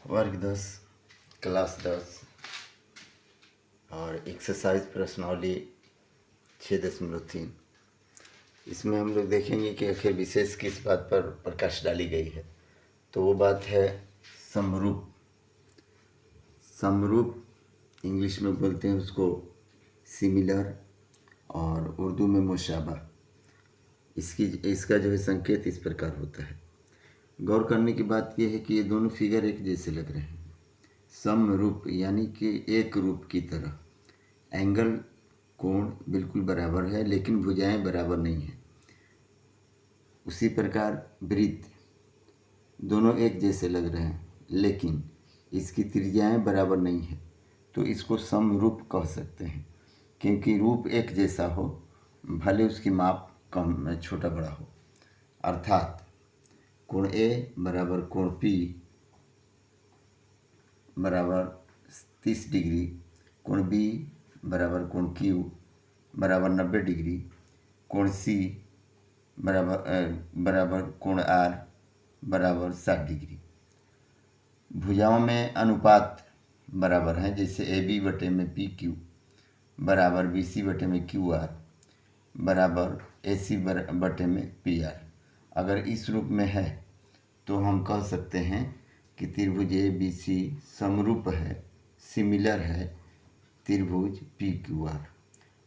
वर्ग 10 क्लास 10 और एक्सरसाइज प्रश्नावली 6.3। इसमें हम लोग देखेंगे कि आखिर विशेष किस बात पर प्रकाश डाली गई है। तो वो बात है समरूप। समरूप इंग्लिश में बोलते हैं उसको सिमिलर, और उर्दू में मुशाबा। इसका जो है संकेत इस प्रकार होता है। गौर करने की बात यह है कि ये दोनों फिगर एक जैसे लग रहे हैं। समरूप यानी कि एक रूप की तरह। एंगल कोण बिल्कुल बराबर है, लेकिन भुजाएं बराबर नहीं हैं। उसी प्रकार वृत्त दोनों एक जैसे लग रहे हैं, लेकिन इसकी त्रिज्याएं बराबर नहीं हैं। तो इसको समरूप कह सकते हैं, क्योंकि रूप एक जैसा हो, भले उसकी माप कम छोटा बड़ा हो। अर्थात कोण ए बराबर कोण पी बराबर 30 डिग्री, कोण बी बराबर कोण क्यू बराबर 90 डिग्री, कोण सी बराबर कोण आर बराबर 60 डिग्री। भुजाओं में अनुपात बराबर है, जैसे ए बी बटे में पी क्यू बराबर बी सी बटे में क्यू आर बराबर ए सी बटे में पी आर। अगर इस रूप में है तो हम कह सकते हैं कि त्रिभुज ए बी सी समरूप है, सिमिलर है त्रिभुज पी क्यू आर।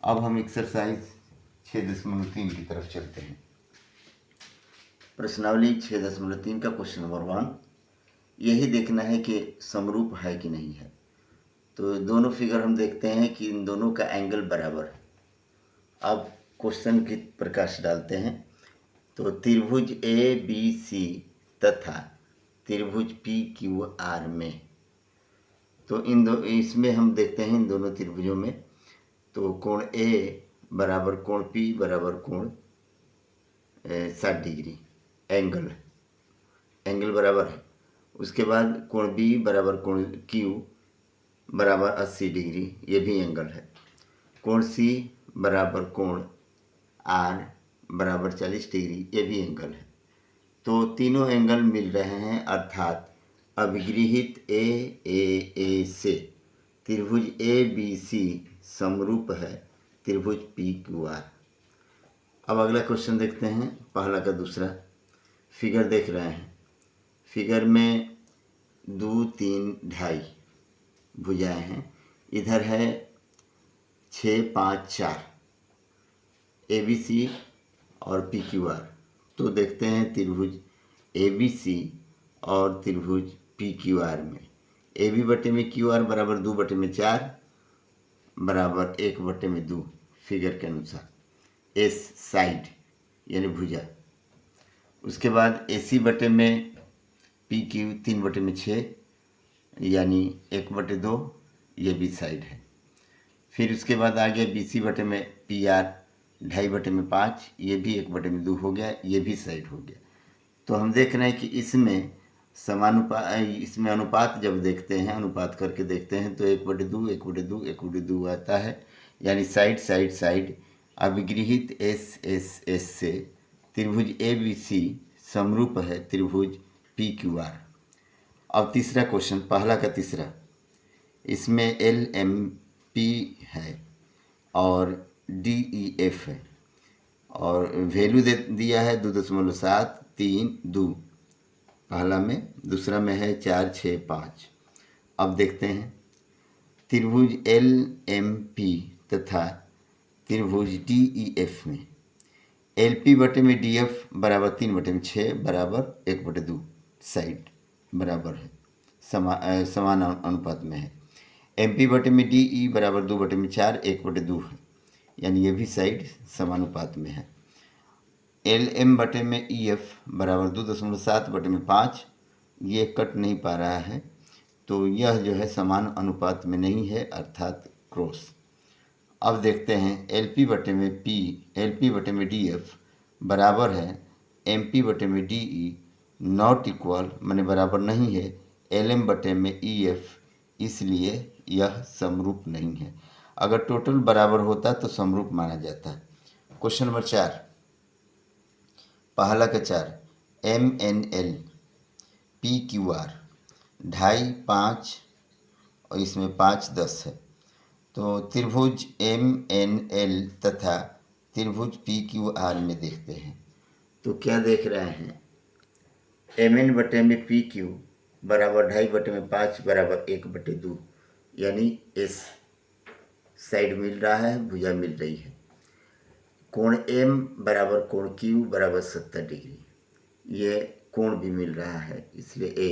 अब हम एक्सरसाइज 6.3 की तरफ चलते हैं। प्रश्नावली 6.3 का क्वेश्चन नंबर 1, यही देखना है कि समरूप है कि नहीं है। तो दोनों फिगर हम देखते हैं कि इन दोनों का एंगल बराबर है। अब क्वेश्चन की प्रकाश डालते हैं। तो त्रिभुज ए बी सी तथा त्रिभुज पी क्यू आर में, तो इसमें हम देखते हैं इन दोनों त्रिभुजों में, तो कोण ए बराबर कोण पी बराबर कोण 60 डिग्री एंगल बराबर है। उसके बाद कोण बी बराबर कोण क्यू बराबर 80 डिग्री, ये भी एंगल है। कोण सी बराबर कोण आर बराबर 40 डिग्री, ये भी एंगल है। तो तीनों एंगल मिल रहे हैं, अर्थात अभिगृहित ए से त्रिभुज ए बी सी समरूप है त्रिभुज पी क्यू आर। अब अगला क्वेश्चन देखते हैं, पहला का दूसरा। फिगर देख रहे हैं, फिगर में 2, 3, 2.5 भुजाएं हैं। इधर है 6, 5, 4 ए बी सी और पी क्यू आर। तो देखते हैं त्रिभुज ए बी सी और त्रिभुज पी क्यू आर में ए बी बटे में क्यू आर बराबर 2 बटे में 4 बराबर 1 बटे में 2 फिगर के अनुसार। एस साइड यानी भुजा। उसके बाद ए सी बटे में पी क्यू 3 बटे में 6 यानी 1 बटे 2, ये भी साइड है। फिर उसके बाद आ गया बी सी बटे में पी आर 2.5 बटे में 5, ये भी 1 बटे में 2 हो गया, ये भी साइड हो गया। तो हम देख रहे हैं कि इसमें इसमें अनुपात जब देखते हैं, अनुपात करके देखते हैं, तो 1/2 1/2 1/2 आता है, यानी साइड साइड साइड। अभिगृहित एस से त्रिभुज ए बी सी समरूप है त्रिभुज पी क्यू आर। अब तीसरा क्वेश्चन, पहला का तीसरा, इसमें एल एम पी है और डी ई एफ है, और वैल्यू दे दिया है 2.7 3 2 पहला में, दूसरा में है 4 6 5। अब देखते हैं त्रिभुज एल एम पी तथा त्रिभुज डी ई एफ में एल पी बटे में डी एफ बराबर 3 बटे में 6 बराबर 1/2 साइड बराबर है, समान अनुपात में है। एम पी बटे में डी ई बराबर 2 बटे में 4 1/2 है, यानी ये भी साइड समानुपात में है। एल एम बटे में ई एफ बराबर 2.7 बटे में 5, ये कट नहीं पा रहा है, तो यह जो है समान अनुपात में नहीं है, अर्थात क्रॉस। अब देखते हैं एल पी बटे में पी एल पी बटे में डी एफ बराबर है एम पी बटे में डी ई, नॉट इक्वल माने बराबर नहीं है एल एम बटे में ई एफ, इसलिए यह समरूप नहीं है। अगर टोटल बराबर होता तो समरूप माना जाता। क्वेश्चन नंबर 4, पहला का 4, M N L P Q R. ढाई 5 और इसमें 5 10 है। तो त्रिभुज MNL तथा त्रिभुज PQR में देखते हैं। तो क्या देख रहे हैं, MN बटे में PQ बराबर 2.5 बटे में 5 बराबर 1 बटे 2, यानी S साइड मिल रहा है, भुजा मिल रही है। कोण M बराबर कोण Q बराबर 70 डिग्री, ये कोण भी मिल रहा है, इसलिए A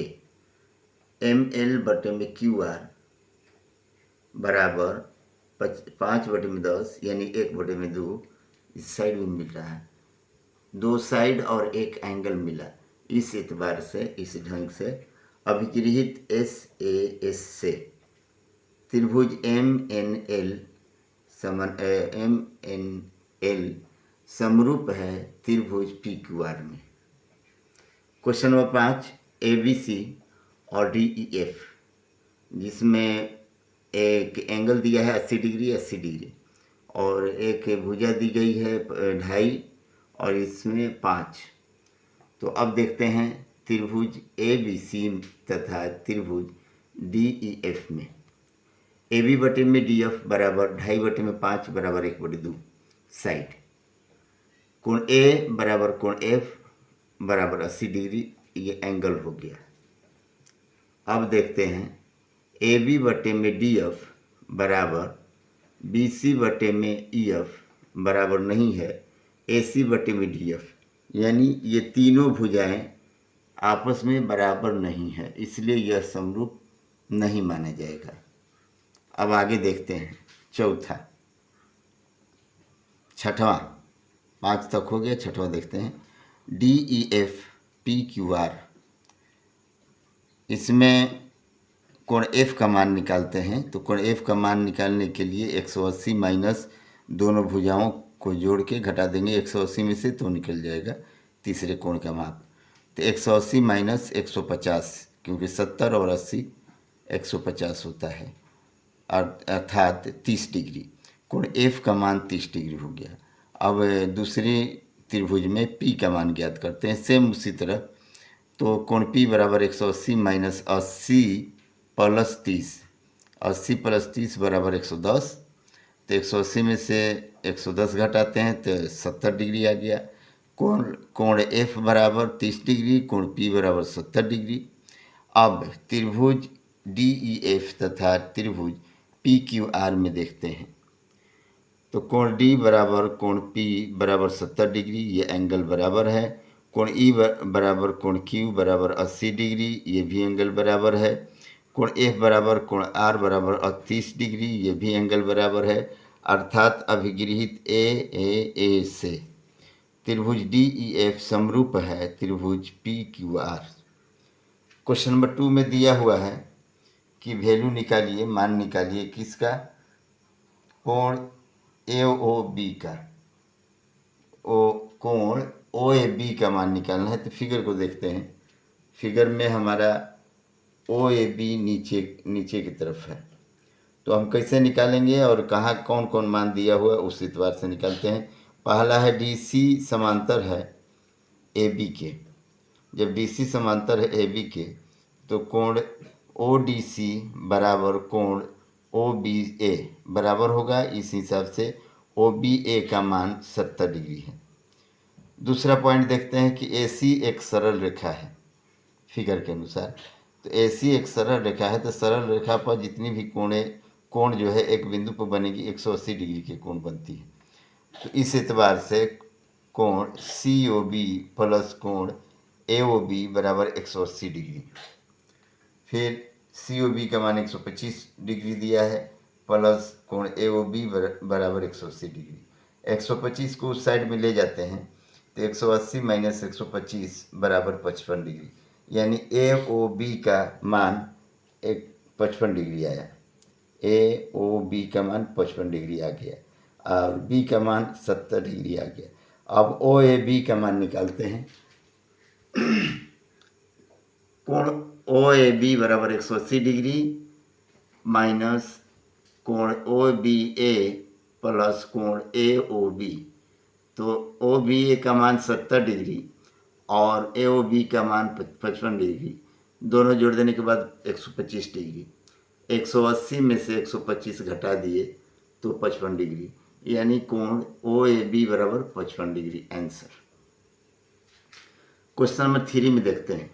ML बटे में QR बराबर 5 बटे में 10 यानी 1 बटे में 2, इस साइड भी मिल रहा है। दो साइड और एक एंगल मिला, इस एतबार से, इस ढंग से अभिगृहित SAS से त्रिभुज MNL समरूप है त्रिभुज PQR में। क्वेश्चन नंबर 5 ABC और DEF, जिसमें एक एंगल दिया है 80 डिग्री 80 डिग्री और एक भुजा दी गई है 2.5 और इसमें 5। तो अब देखते हैं त्रिभुज ABC तथा त्रिभुज DEF में। AB बटे में DF बराबर 2.5 बटे में 5 बराबर 1 बटे 2 साइड। कोण A बराबर कोण F बराबर 80 डिग्री, ये एंगल हो गया। अब देखते हैं AB बटे में DF बराबर BC बटे में EF बराबर नहीं है AC बटे में DF, यानी ये तीनों भुजाएं आपस में बराबर नहीं है, इसलिए यह समरूप नहीं माना जाएगा। अब आगे देखते हैं चौथा, छठवां, 5 तक हो गया, छठवां देखते हैं DEF PQR। इसमें कोण F का मान निकालते हैं। तो कोण F का मान निकालने के लिए 180 माइनस दोनों भुजाओं को जोड़ के घटा देंगे 180 में से, तो निकल जाएगा तीसरे कोण का माप। तो 180 माइनस 150, क्योंकि 70 और 80 150 होता है, अर्थात 30 डिग्री। कोण F का मान 30 डिग्री हो गया। अब दूसरी त्रिभुज में P का मान ज्ञात करते हैं, सेम उसी तरह। तो कोण P बराबर 180 माइनस 80 प्लस 30, 80 प्लस 30 बराबर 110। तो 180 में से 110 घटाते हैं तो 70 डिग्री आ गया। कोण F बराबर 30 डिग्री, कोण P बराबर 70 डिग्री। अब त्रिभुज DEF तथा त्रिभुज PQR में देखते हैं। तो कोण D बराबर कोण P बराबर 70 डिग्री, ये एंगल बराबर है। कोण E बराबर कोण Q बराबर 80 डिग्री, ये भी एंगल बराबर है। कोण F बराबर कोण R बराबर 30 डिग्री, ये भी एंगल बराबर है, अर्थात अभिगृहित AAA से त्रिभुज DEF समरूप है त्रिभुज PQR। क्वेश्चन नंबर 2 में दिया हुआ है कि वैल्यू निकालिए, मान निकालिए किसका, कोण AOB का। कोण OAB का मान निकालना है। तो फिगर को देखते हैं। फिगर में हमारा OAB नीचे की तरफ है, तो हम कैसे निकालेंगे और कहाँ कौन कौन मान दिया हुआ है उस एतबार से निकालते हैं। पहला है DC समांतर है AB के। जब DC समांतर है AB के, तो कोण ODC बराबर कोण OBA बराबर होगा। इस हिसाब से OBA का मान 70 डिग्री है। दूसरा पॉइंट देखते हैं कि AC एक सरल रेखा है फिगर के अनुसार। तो AC एक सरल रेखा है, तो सरल रेखा पर जितनी भी कोण जो है एक बिंदु पर बनेगी 180 डिग्री के कोण बनती है। तो इस एतबार से कोण COB प्लस कोण AOB बराबर 180 डिग्री। फिर COB का मान 125 डिग्री दिया है, प्लस कोण AOB बराबर 180 डिग्री। 125 को उस साइड में ले जाते हैं, तो 180 माइनस 125 बराबर 55 डिग्री, यानी AOB का मान 55 डिग्री आया। AOB का मान 55 डिग्री आ गया और B का मान 70 डिग्री आ गया। अब OAB का मान निकालते हैं। कोण OAB बराबर 180 डिग्री माइनस कोण OBA प्लस कोण AOB। तो OBA का मान 70 डिग्री और AOB का मान 55 डिग्री, दोनों जोड़ देने के बाद 125 डिग्री। 180 में से 125 घटा दिए तो 55 डिग्री, यानी कोण ओ ए बी बराबर 55 डिग्री आंसर। क्वेश्चन नंबर 3 में देखते हैं।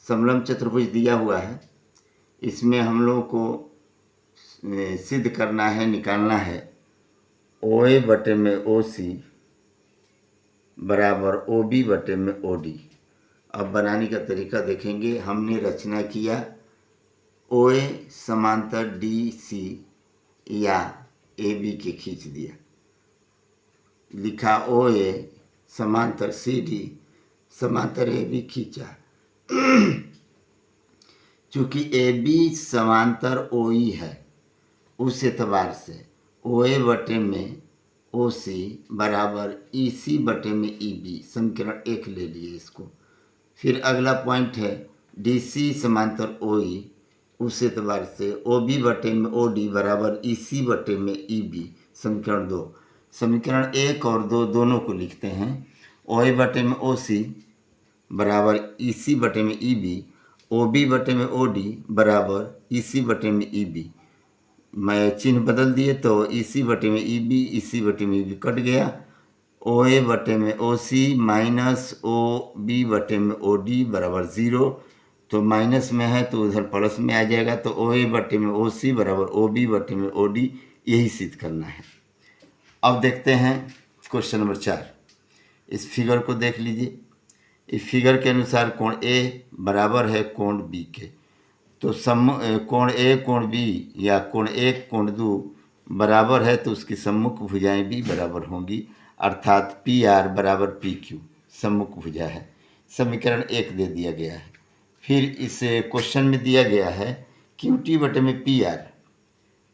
समलंब चतुर्भुज दिया हुआ है, इसमें हम लोगों को सिद्ध करना है, निकालना है ओ ए बटे में ओ सी बराबर ओ बी बटे में ओ डी। अब बनाने का तरीका देखेंगे। हमने रचना किया ओ ए समांतर डी सी या ए बी के खींच दिया, लिखा ओ ए समांतर सी डी समांतर ए बी खींचा। चूंकि ए बी समांतर ओ ई है, उस एतबार से ओ ए बटे में ओ सी बराबर ई सी बटे में ई बी, समीकरण 1 ले लिए इसको। फिर अगला पॉइंट है डी सी समांतर ओ ई, उस एतबार से ओ बी बटे में ओ डी बराबर ई सी बटे में ई बी, समीकरण 2। समीकरण 1 और 2 दोनों को लिखते हैं। ओ ए बटे में ओ सी बराबर ई सी बटे में ई बी, ओ बी बटे में ओ डी बराबर ई सी बटे में ई बी। मैं चिन्ह बदल दिए तो ई सी बटे में ई बी, ई सी बटे में ई बी कट गया। ओ ए बटे में ओ सी माइनस ओ बी बटे में ओ डी बराबर 0, तो माइनस में है तो उधर प्लस में आ जाएगा। तो ओ ए बटे में ओ सी बराबर ओ बी बटे में ओ डी, यही सिद्ध करना है। अब देखते हैं क्वेश्चन नंबर 4। इस फिगर को देख लीजिए। इस फिगर के अनुसार कोण ए बराबर है कोण बी के, तो कोण ए कोण बी या कोण ए कोण दो बराबर है तो उसकी सम्मुख भुजाएं भी बराबर होंगी, अर्थात पी आर बराबर पी क्यू सम्मुख भुजा है। समीकरण 1 दे दिया गया है। फिर इस क्वेश्चन में दिया गया है क्यू टी बटे में पी आर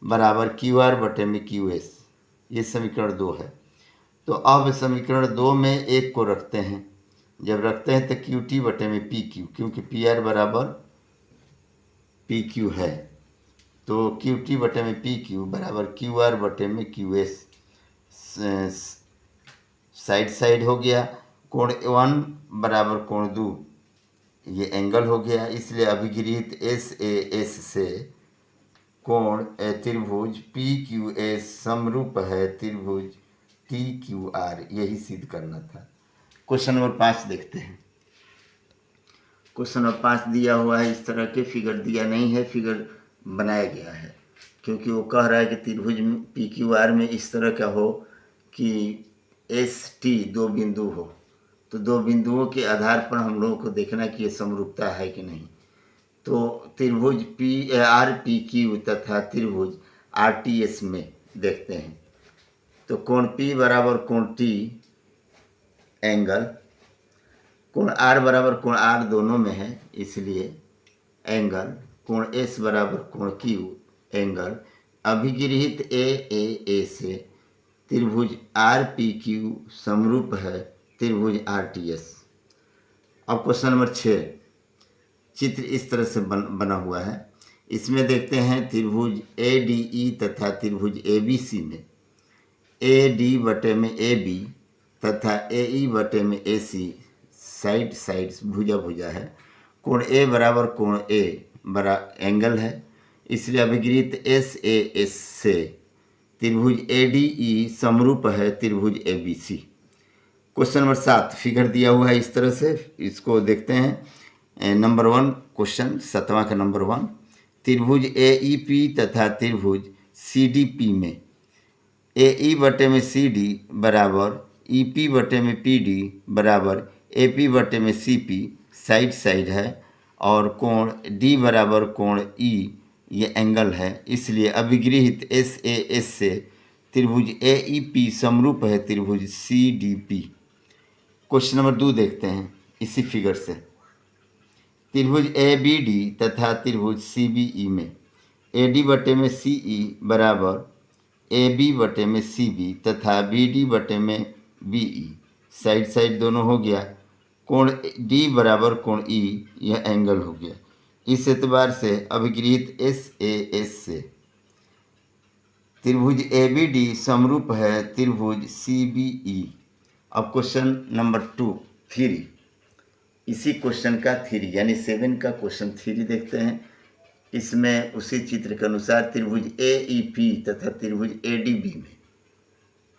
बराबर क्यू आर बटे में क्यू एस, ये समीकरण 2 है। तो अब समीकरण 2 में 1 को रखते हैं। जब रखते हैं तो क्यू टी बटे में पी क्यू, क्योंकि पी आर बराबर पी क्यू है, तो क्यू टी बटे में पी क्यू बराबर क्यू आर बटे में क्यू एस। साइड साइड हो गया। कोण 1 बराबर कोण 2, ये एंगल हो गया, इसलिए अभिगृहित एस ए एस से कोण त्रिभुज पी क्यू एस समरूप है त्रिभुज टी क्यू आर, यही सिद्ध करना था। क्वेश्चन नंबर 5 देखते हैं। क्वेश्चन नंबर 5 दिया हुआ है, इस तरह के फिगर दिया नहीं है, फिगर बनाया गया है, क्योंकि वो कह रहा है कि त्रिभुज पी क्यू आर में इस तरह का हो कि एस टी 2 बिंदु हो, तो 2 बिंदुओं के आधार पर हम लोगों को देखना कि ये समरूपता है कि नहीं। तो त्रिभुज पी आर पी क्यू तथा त्रिभुज आर टी एस में देखते हैं। तो कोण P बराबर कोण T एंगल, कोण R बराबर कोण R दोनों में है, इसलिए एंगल, कोण S बराबर कोण Q एंगल, अभिगृहित ए से त्रिभुज आर पी क्यू समरूप है त्रिभुज आर टी एस। अब क्वेश्चन नंबर 6, चित्र इस तरह से बना हुआ है। इसमें देखते हैं त्रिभुज ए डी ई तथा त्रिभुज ए बी सी में ए डी बटे में ए बी तथा ए ई बटे में ए सी साइड साइड्स भुजा भुजा है। कोण ए बराबर कोण ए बरा एंगल है, इसलिए अभिगृहित एस ए एस से त्रिभुज ए डी ई समरूप है त्रिभुज A B C. Question number 7 figure दिया हुआ है इस तरह से, इसको देखते हैं। नंबर 1 क्वेश्चन 7वां का नंबर 1, त्रिभुज ए ई पी तथा त्रिभुज सी डी पी में ए ई बटे में सी डी बराबर ई पी बटे में पी डी बराबर ए पी बटे में सी पी साइड साइड है, और कोण डी बराबर कोण ई ये एंगल है, इसलिए अभिगृहित एस ए एस से त्रिभुज ए ई पी समरूप है त्रिभुज C D P. Question number 2 देखते हैं इसी फिगर से। त्रिभुज ए बी डी तथा त्रिभुज सी बी ई में ए डी बटे में सी ई बराबर ए बी बटे में सी बी तथा बी डी बटे में बी ई, साइड साइड दोनों हो गया। कोण डी बराबर कोण ई यह एंगल हो गया, इस एतबार से अभिगृहित एस ए एस से त्रिभुज ए बी डी समरूप है त्रिभुज सी बी ई। अब क्वेश्चन नंबर 2 3, इसी क्वेश्चन का थ्री यानी 7 का क्वेश्चन 3 देखते हैं। इसमें उसी चित्र के अनुसार त्रिभुज AEP तथा त्रिभुज ADB में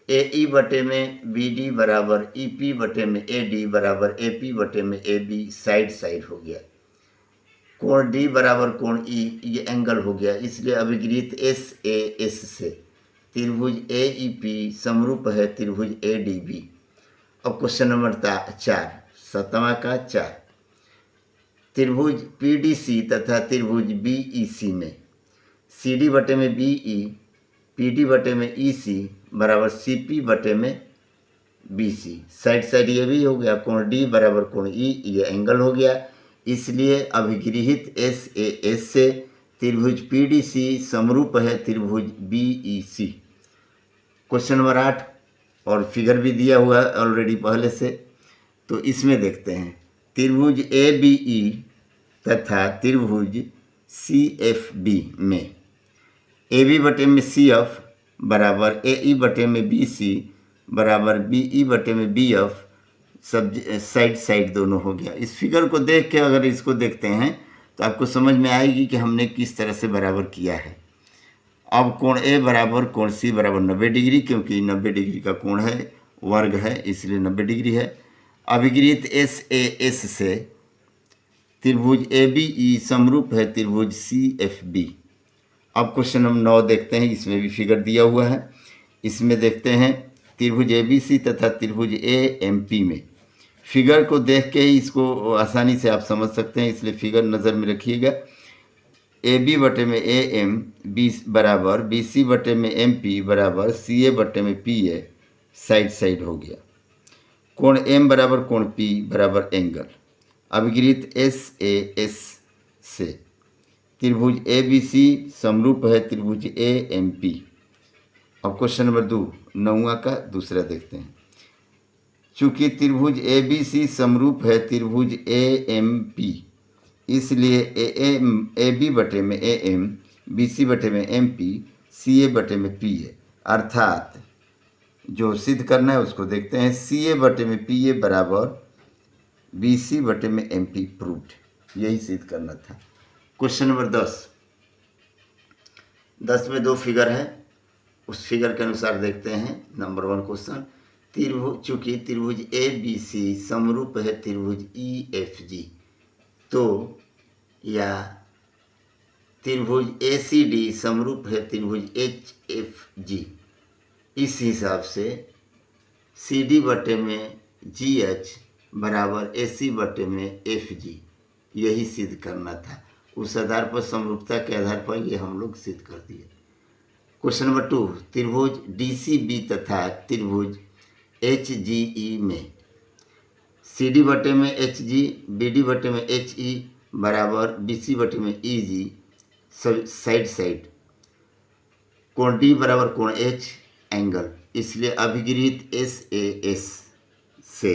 AE बटे में BD बराबर EP बटे में AD बराबर AP बटे में AB साइड साइड हो गया। कोण D बराबर कोण E ये एंगल हो गया, इसलिए अभिगृहित SAS से त्रिभुज AEP समरूप है त्रिभुज ADB। अब क्वेश्चन नंबर 4 7वां का 4 त्रिभुज PDC तथा त्रिभुज BEC में CD बटे में BE PD बटे में EC बराबर CP बटे में BC साइड साइड ये भी हो गया। कोण D बराबर कोण E ये एंगल हो गया, इसलिए अभिगृहित SAS से त्रिभुज PDC समरूप है त्रिभुज BEC। क्वेश्चन नंबर 8 और फिगर भी दिया हुआ है ऑलरेडी पहले से, तो इसमें देखते हैं त्रिभुज ABE तथा त्रिभुज CFB में AB बटे में CF बराबर AE बटे में BC बराबर BE बटे में BF सब साइड साइड दोनों हो गया। इस फिगर को देख के अगर इसको देखते हैं तो आपको समझ में आएगी कि हमने किस तरह से बराबर किया है। अब कोण A बराबर कोण C बराबर 90 डिग्री, क्योंकि 90 डिग्री का कोण है, वर्ग है, इसलिए 90 डिग्री है। अभिगृहित SAS से त्रिभुज ABE समरूप है त्रिभुज CFB। अब क्वेश्चन नंबर 9 देखते हैं, इसमें भी फिगर दिया हुआ है। इसमें देखते हैं त्रिभुज ABC तथा त्रिभुज AMP में फिगर को देख के ही इसको आसानी से आप समझ सकते हैं, इसलिए फिगर नज़र में रखिएगा। AB बटे में AM बराबर BC बटे में MP बराबर CA बटे में PA साइड साइड हो गया। कोण M बराबर कोण P बराबर एंगल। अभिगृहित SAS से त्रिभुज ABC समरूप है त्रिभुज AMP। अब क्वेश्चन नंबर 2 9वां का दूसरा देखते हैं। चूँकि त्रिभुज ABC समरूप है त्रिभुज AMP, इसलिए AB बटे में AM BC बटे में MP CA बटे में PA, अर्थात जो सिद्ध करना है उसको देखते हैं। CA बटे में PA बराबर BC बटे में MP प्रूव्ड, यही सिद्ध करना था। क्वेश्चन नंबर 10 में 2 फिगर है, उस फिगर के अनुसार देखते हैं। नंबर 1 क्वेश्चन त्रिभुज चूँकि त्रिभुज ABC समरूप है त्रिभुज EFG, तो या त्रिभुज ACD समरूप है त्रिभुज HFG, इस हिसाब से CD बटे में GH बराबर AC बटे में FG, यही सिद्ध करना था। उस आधार पर समरूपता के आधार पर ये हम लोग सिद्ध कर दिए। क्वेश्चन नंबर 2 त्रिभुज DCB तथा त्रिभुज HGE में CD बटे में HG BD बटे में HE बराबर BC बटे में EG साइड साइड। कोण D बराबर कोण H एंगल, इसलिए अभिगृहित SAS से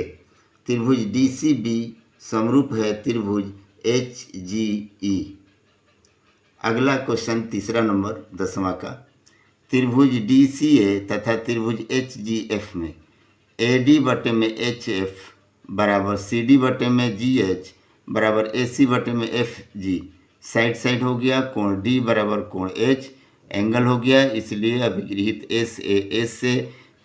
त्रिभुज DCB समरूप है त्रिभुज HGE। अगला क्वेश्चन तीसरा नंबर 10वां का त्रिभुज DCA तथा त्रिभुज HGF में AD बटे में HF बराबर CD बटे में GH बराबर AC बटे में FG साइड साइड हो गया। कोण D बराबर कोण H एंगल हो गया, इसलिए अभिगृहित SAS से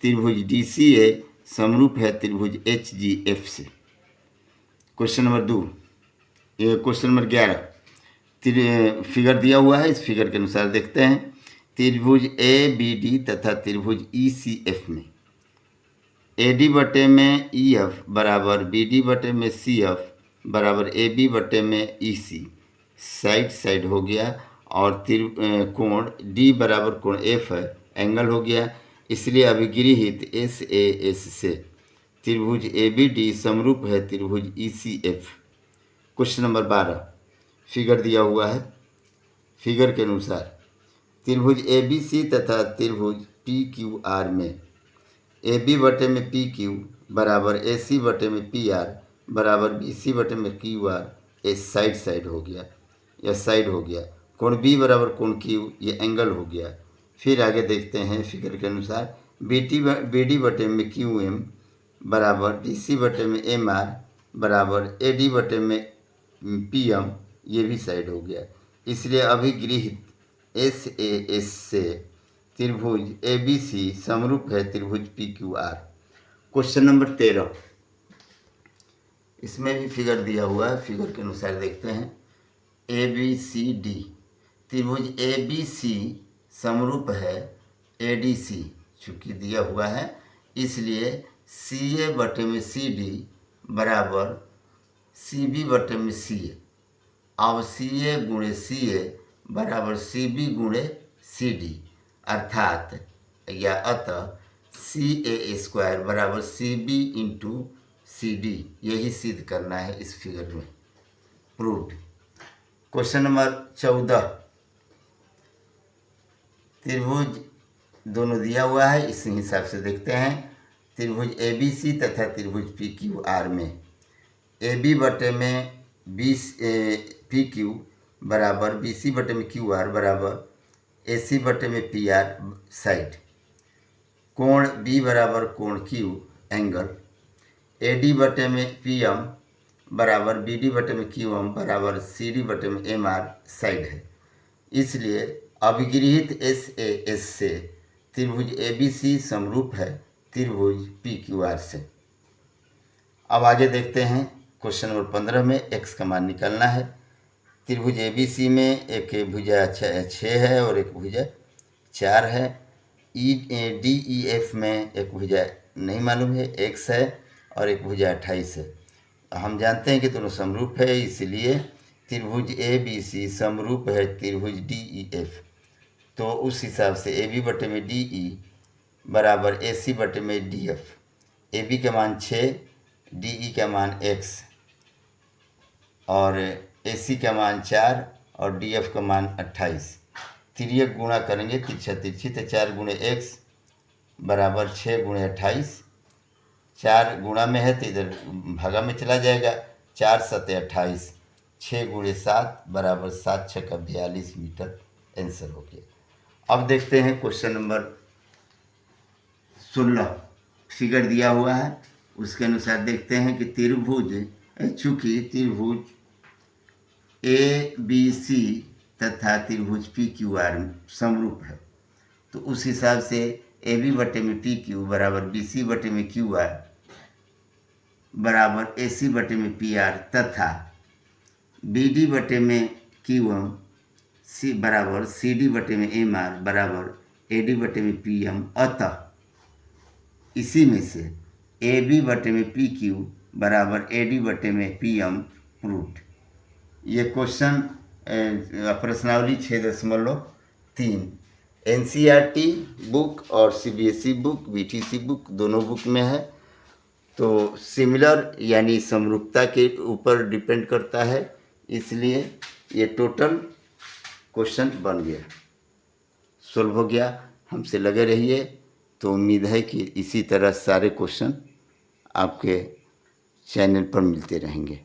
त्रिभुज DCA समरूप है त्रिभुज HGF से। क्वेश्चन नंबर 2 ये क्वेश्चन नंबर 11 फिगर दिया हुआ है, इस फिगर के अनुसार देखते हैं। त्रिभुज ABD तथा त्रिभुज ECF में AD बटे में EF बराबर BD बटे में CF बराबर AB बटे में EC साइड साइड हो गया, और कोण D बराबर कोण F है, एंगल हो गया, इसलिए अभिगृहित SAS से त्रिभुज ABD समरूप है त्रिभुज ECF। क्वेश्चन नंबर 12 फिगर दिया हुआ है, फिगर के अनुसार त्रिभुज ABC तथा त्रिभुज PQR में AB बटे में PQ बराबर AC बटे में PR बराबर BC बटे में QR साइड साइड हो गया, या साइड हो गया। कोण B बराबर कोण Q ये एंगल हो गया। फिर आगे देखते हैं फिगर के अनुसार BD बटे में QM बराबर DC बटे में MR बराबर AD बटे में PM, ये भी साइड हो गया। इसलिए अभिगृहित SAS से त्रिभुज ABC समरूप है त्रिभुज PQR। क्वेश्चन नंबर 13, इसमें भी फिगर दिया हुआ है, फिगर के अनुसार देखते हैं। ABCD त्रिभुज ABC समरूप है ADC, चूँकि दिया हुआ है इसलिए CA बटे में CD बराबर CB बटे में CA। अब CA गुणे CA बराबर CB गुणे CD, अर्थात या अतः CA² बराबर CB इंटू CD, यही सिद्ध करना है इस फिगर में, प्रूव्ड। क्वेश्चन नंबर 14, त्रिभुज दोनों दिया हुआ है, इसी हिसाब से देखते हैं। त्रिभुज ABC तथा त्रिभुज PQR में AB बटे में PQ बराबर BC बटे में QR बराबर AC बटे में PR साइड, कोण B बराबर कोण Q एंगल, AD बटे में PM बराबर BD बटे में QM बराबर CD बटे में MR साइड है। इसलिए अभिगृहित SAS से त्रिभुज ABC समरूप है त्रिभुज PQR से। अब आगे देखते हैं क्वेश्चन नंबर 15 में x का मान निकालना है। त्रिभुज ABC में एक भुजा 6 है और एक भुजा 4 है। DEF में एक भुजा नहीं मालूम है, x है और एक भुजा 28 है। हम जानते हैं कि दोनों समरूप है, इसलिए त्रिभुज ABC समरूप है त्रिभुज DEF। तो उस हिसाब से AB बटे में DE बराबर AC बटे में DF। AB का मान 6, DE का मान x और AC का मान 4 और DF का मान 28। तिर्यक गुणा करेंगे तिरछा तिरछी, तो 4 गुणे x बराबर 6 गुणे 28। 4 गुणा में है तो इधर भागा में चला जाएगा, 4 सते 28, 6 गुणे 7 बराबर 7 छक्का 42 मीटर आंसर हो गया। अब देखते हैं क्वेश्चन नंबर 16, फिगर दिया हुआ है, उसके अनुसार देखते हैं कि त्रिभुज, चूँकि त्रिभुज ABC तथा त्रिभुज PQR समरूप है, तो उस हिसाब से AB बटे में PQ बराबर BC बटे में QR बराबर AC बटे में PR तथा BD बटे में QM बराबर CD बटे में MR बराबर AD बटे में PM। अतः इसी में से AB बटे में PQ बराबर AD बटे में PM प्रूव्ड। ये क्वेश्चन प्रश्नावली 6.3 NCERT बुक और CBSE बुक, BTC बुक दोनों बुक में है। तो सिमिलर यानी समरूपता के ऊपर डिपेंड करता है, इसलिए ये टोटल क्वेश्चन बन गया, सोल्व हो गया। हमसे लगे रहिए, तो उम्मीद है कि इसी तरह सारे क्वेश्चन आपके चैनल पर मिलते रहेंगे।